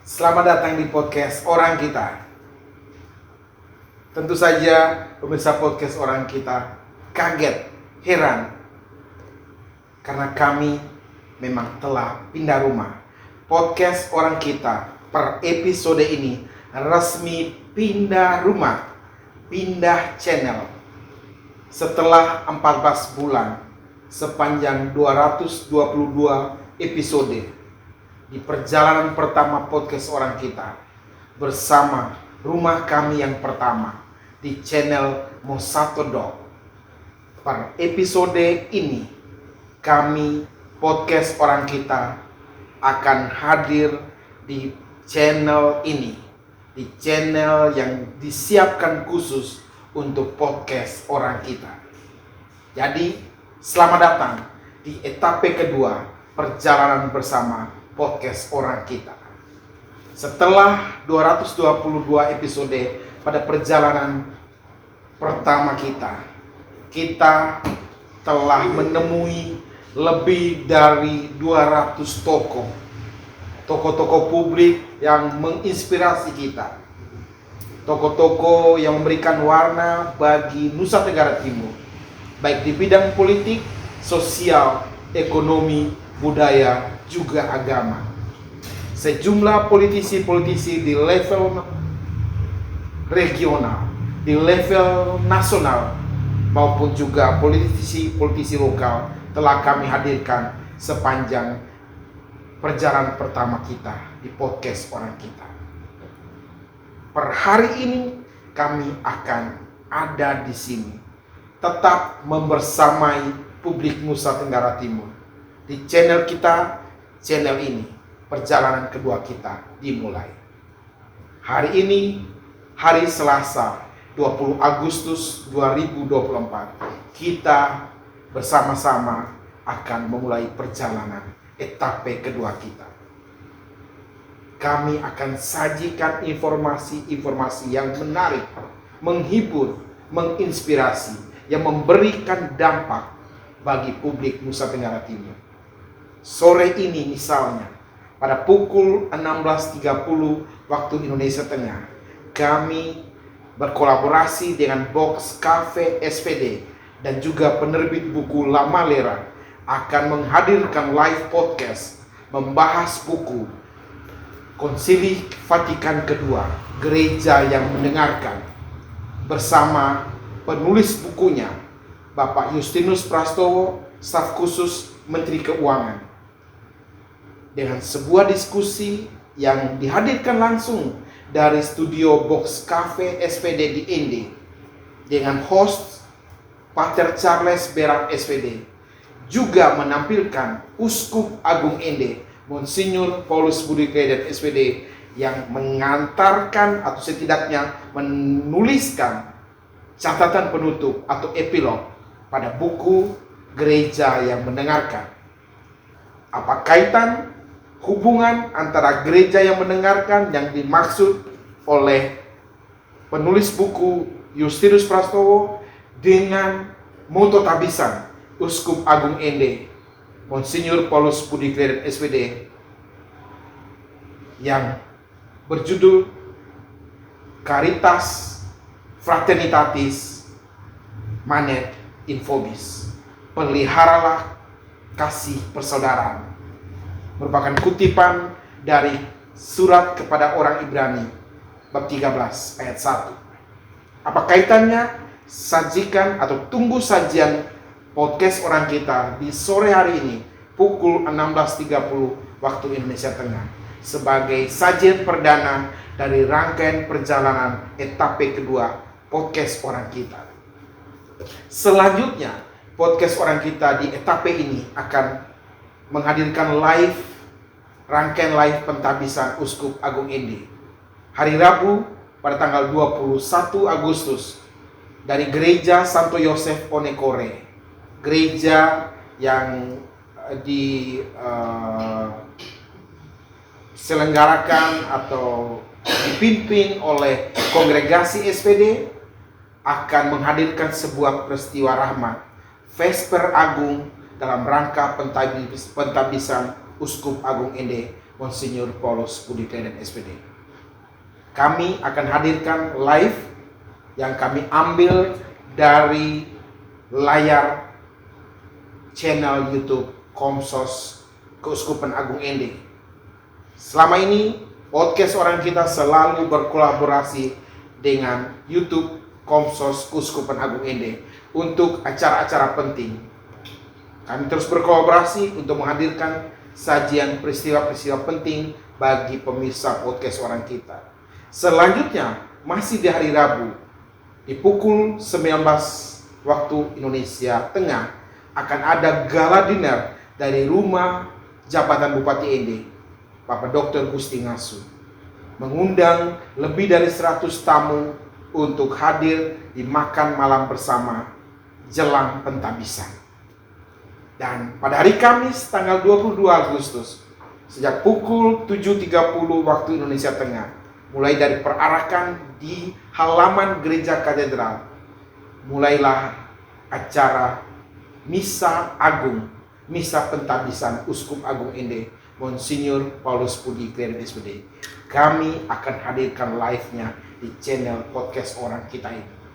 Selamat datang di podcast Orang Kita. Tentu saja pemirsa podcast Orang Kita kaget, heran, karena kami memang telah pindah rumah. Podcast Orang Kita per episode ini resmi pindah rumah, pindah channel. Setelah 14 bulan, sepanjang 222 episode di perjalanan pertama podcast Orang Kita bersama rumah kami yang pertama di channel Mosato Dog. Per episode ini kami podcast Orang Kita akan hadir di channel ini, di channel yang disiapkan khusus untuk podcast Orang Kita. Jadi selamat datang di etape kedua perjalanan bersama podcast Orang Kita. Setelah 222 episode pada perjalanan pertama kita telah menemui lebih dari 200 tokoh-tokoh publik yang menginspirasi kita. Tokoh-tokoh yang memberikan warna bagi Nusa Tenggara Timur, baik di bidang politik, sosial, ekonomi, budaya, juga agama. Sejumlah politisi-politisi di level regional, di level nasional, maupun juga politisi-politisi lokal telah kami hadirkan sepanjang perjalanan pertama kita di podcast Orang Kita. Per hari ini kami akan ada di sini, tetap membersamai publik Nusa Tenggara Timur. Di channel kita, channel ini, perjalanan kedua kita dimulai. Hari ini, hari Selasa, 20 Agustus 2024, kita bersama-sama akan memulai perjalanan etape kedua kita. Kami akan sajikan informasi-informasi yang menarik, menghibur, menginspirasi, yang memberikan dampak bagi publik Nusa Tenggara Timur. Sore ini misalnya, pada pukul 16.30 waktu Indonesia Tengah, kami berkolaborasi dengan Box Cafe SPD dan juga penerbit buku La Malera akan menghadirkan live podcast membahas buku Konsili Vatikan Kedua, Gereja yang Mendengarkan, bersama penulis bukunya Bapak Justinus Prastowo, staf khusus Menteri Keuangan, dengan sebuah diskusi yang dihadirkan langsung dari studio Box Cafe SPD di Ende dengan host Pater Charles Berat SPD, juga menampilkan Uskup Agung Ende Monsinyur Paulus Budi Kledet SPD yang mengantarkan atau setidaknya menuliskan catatan penutup atau epilog pada buku Gereja yang Mendengarkan. Apa kaitan hubungan antara gereja yang mendengarkan yang dimaksud oleh penulis buku Justinus Prastowo dengan moto tabisan Uskup Agung Ende Monsinyur Paulus Budi Kledet SPD yang berjudul Caritas Fraternitatis Manet in Vobis, peliharalah kasih persaudaraan, merupakan kutipan dari surat kepada orang Ibrani bab 13 ayat 1. Apa kaitannya? Sajikan atau tunggu sajian podcast Orang Kita di sore hari ini pukul 16.30 waktu Indonesia Tengah sebagai sajian perdana dari rangkaian perjalanan etape kedua podcast Orang Kita. Selanjutnya, podcast Orang Kita di etape ini akan menghadirkan rangkaian live pentabisan Uskup Agung Ende hari Rabu pada tanggal 21 Agustus dari Gereja Santo Yosef Onekore, gereja yang diselenggarakan atau dipimpin oleh kongregasi SPD, akan menghadirkan sebuah peristiwa rahmat Vesper Agung dalam rangka pentabisan Uskup Agung Ende Monsinyur Paulus Budi Kleiden SPD. Kami akan hadirkan live yang kami ambil dari layar channel YouTube Komsos Keuskupan Agung Ende. Selama ini podcast Orang Kita selalu berkolaborasi dengan YouTube Komsos Keuskupan Agung Ende untuk acara-acara penting. Kami terus berkolaborasi untuk menghadirkan sajian peristiwa-peristiwa penting bagi pemirsa podcast Orang Kita. Selanjutnya, masih di hari Rabu, di pukul 19 waktu Indonesia Tengah, akan ada gala dinner dari Rumah Jabatan Bupati Ende, Bapak Dr. Gusti Ngasu, mengundang lebih dari 100 tamu untuk hadir di makan malam bersama jelang pentabisan. Dan pada hari Kamis tanggal 22 Agustus, sejak pukul 7.30 waktu Indonesia Tengah, mulai dari perarakan di halaman gereja katedral, mulailah acara Misa Agung, Misa Pentabisan Uskup Agung Ende, Monsinyur Paulus Budi Kleiden SPD. Kami akan hadirkan live-nya di channel podcast Orang Kita ini.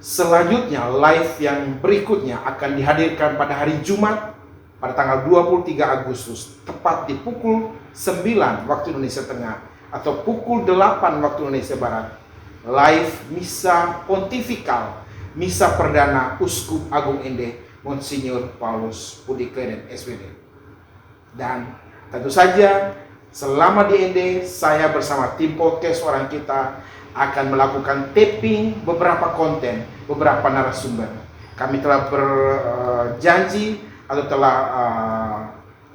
Selanjutnya, live yang berikutnya akan dihadirkan pada hari Jumat pada tanggal 23 Agustus, tepat di pukul 9 waktu Indonesia Tengah atau pukul 8 waktu Indonesia Barat. Live Misa Pontifikal, Misa Perdana Uskup Agung Ende, Monsinyur Paulus Budi Kleiden SPD. Dan tentu saja selama di Ende, saya bersama tim podcast Orang Kita akan melakukan taping beberapa konten, beberapa narasumber. Kami telah berjanji atau telah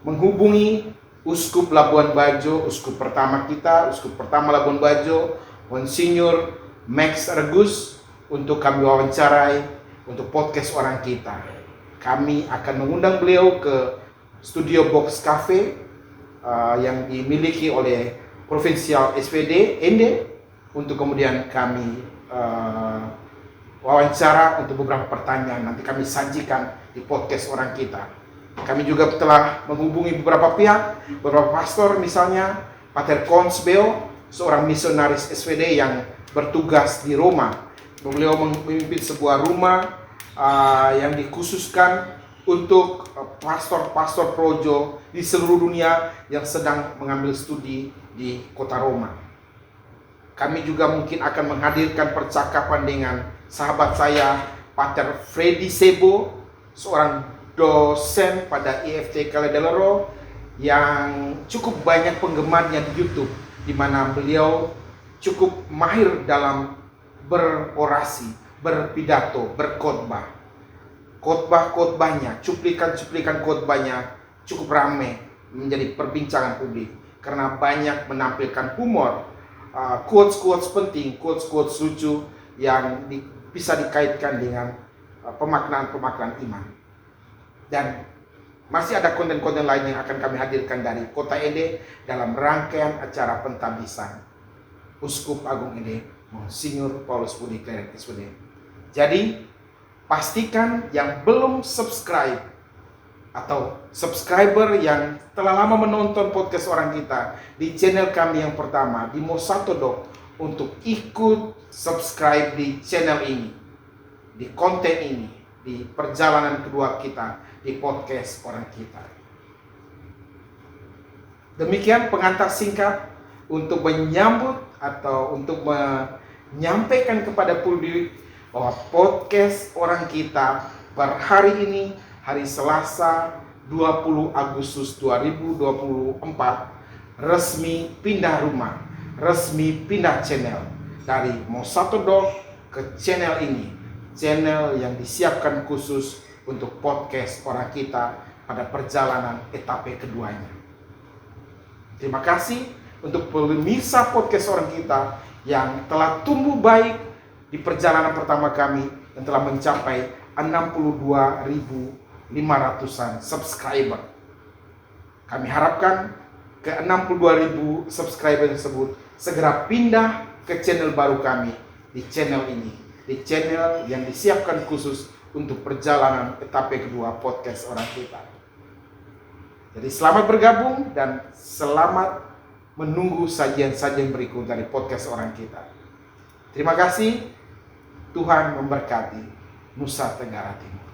menghubungi Uskup Labuan Bajo, Uskup pertama kita, Uskup pertama Labuan Bajo, Monsinyur Max Regus, untuk kami wawancarai untuk podcast Orang Kita. Kami akan mengundang beliau ke Studio Box Cafe yang dimiliki oleh Provinsial SPD Ende, untuk kemudian kami wawancara untuk beberapa pertanyaan nanti kami sajikan di podcast Orang Kita. Kami juga telah menghubungi beberapa pihak, beberapa pastor, misalnya Pater Konsbeo, seorang misionaris SPD yang bertugas di Roma. Beliau memimpin sebuah rumah yang dikhususkan untuk pastor-pastor projo di seluruh dunia yang sedang mengambil studi di kota Roma. Kami juga mungkin akan menghadirkan percakapan dengan sahabat saya, Pater Freddy Sebo, seorang dosen pada IFT Kaledelero yang cukup banyak penggemarnya di YouTube, di mana beliau cukup mahir dalam berorasi, berpidato, berkhotbah. Khotbah-khotbahnya, cuplikan-cuplikan khotbahnya cukup ramai menjadi perbincangan publik karena banyak menampilkan humor, quotes-quotes penting, quotes-quotes lucu yang bisa dikaitkan dengan pemaknaan-pemaknaan iman. Dan masih ada konten-konten lain yang akan kami hadirkan dari Kota Ende dalam rangkaian acara pentabisan Uskup Agung Ende, Monsinyur Paulus Budi Kleiden SPD. Jadi, pastikan yang belum subscribe atau subscriber yang telah lama menonton podcast Orang Kita di channel kami yang pertama di Mosatodo untuk ikut subscribe di channel ini, di konten ini, di perjalanan kedua kita di podcast Orang Kita. Demikian pengantar singkat untuk menyambut atau untuk menyampaikan kepada publik bahwa podcast Orang Kita per hari ini, hari Selasa 20 Agustus 2024, resmi pindah rumah, resmi pindah channel dari Mosatodo ke channel ini, channel yang disiapkan khusus untuk podcast Orang Kita pada perjalanan etape keduanya. Terima kasih untuk pemirsa podcast Orang Kita yang telah tumbuh baik di perjalanan pertama kami dan telah mencapai 62.500-an subscriber. Kami harapkan ke 62.000 subscriber tersebut segera pindah ke channel baru kami, di channel ini, di channel yang disiapkan khusus untuk perjalanan etape kedua podcast Orang Kita. Jadi selamat bergabung dan selamat menunggu sajian-sajian berikut dari podcast Orang Kita. Terima kasih, Tuhan memberkati Nusa Tenggara Timur.